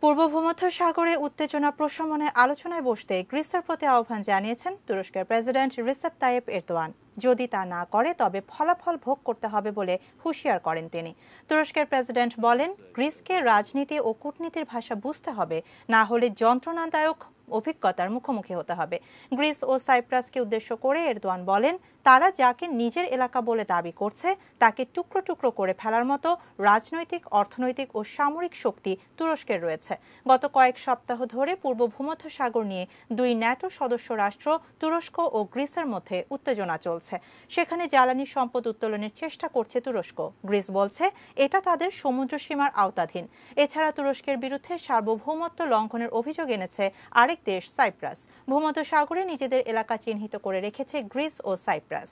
পূর্ব ভূমধ্যসাগরে উত্তেজনা প্রশমনে আলোচনায় বসতে গ্রিসের প্রতি আহ্বান জানিয়েছেন তুরস্কের প্রেসিডেন্ট রিসেপ তাইয়েপ এরদোয়ান। যদি তা না করে তবে ফলাফল ভোগ করতে হবে বলে হুঁশিয়ার করেন তিনি। তুরস্কের প্রেসিডেন্ট বলেন, গ্রিসকে রাজনীতি ও কূটনীতির ভাষা বুঝতে হবে, না হলে যন্ত্রণাদায়ক অভিজ্ঞতার মুখোমুখি হতে হবে। গ্রিস ও সাইপ্রাসকে উদ্দেশ্য করে এরদোয়ান বলেন, তারা যাকে নিজের এলাকা বলে দাবি করছে তাকে টুকরো টুকরো করে ফেলার মতো রাজনৈতিক, অর্থনৈতিক ও সামরিক শক্তি তুরস্কের রয়েছে। গত কয়েক সপ্তাহ ধরে পূর্ব ভূমধ্যসাগর নিয়ে দুই ন্যাটো সদস্য রাষ্ট্র তুরস্ক ও গ্রিসের মধ্যে উত্তেজনা চলছে। সেখানে জ্বালানি সম্পদ উত্তোলনের চেষ্টা করছে তুরস্ক। গ্রিস বলছে এটা তাদের সমুদ্র সীমার আওতাধীন। এছাড়া তুরস্কের বিরুদ্ধে সার্বভৌমত্ব লঙ্ঘনের অভিযোগ এনেছে আরেক দেশ সাইপ্রাস। ভূমধ্যসাগরে নিজেদের এলাকা চিহ্নিত করে রেখেছে গ্রিস ও সাইপ্রাস।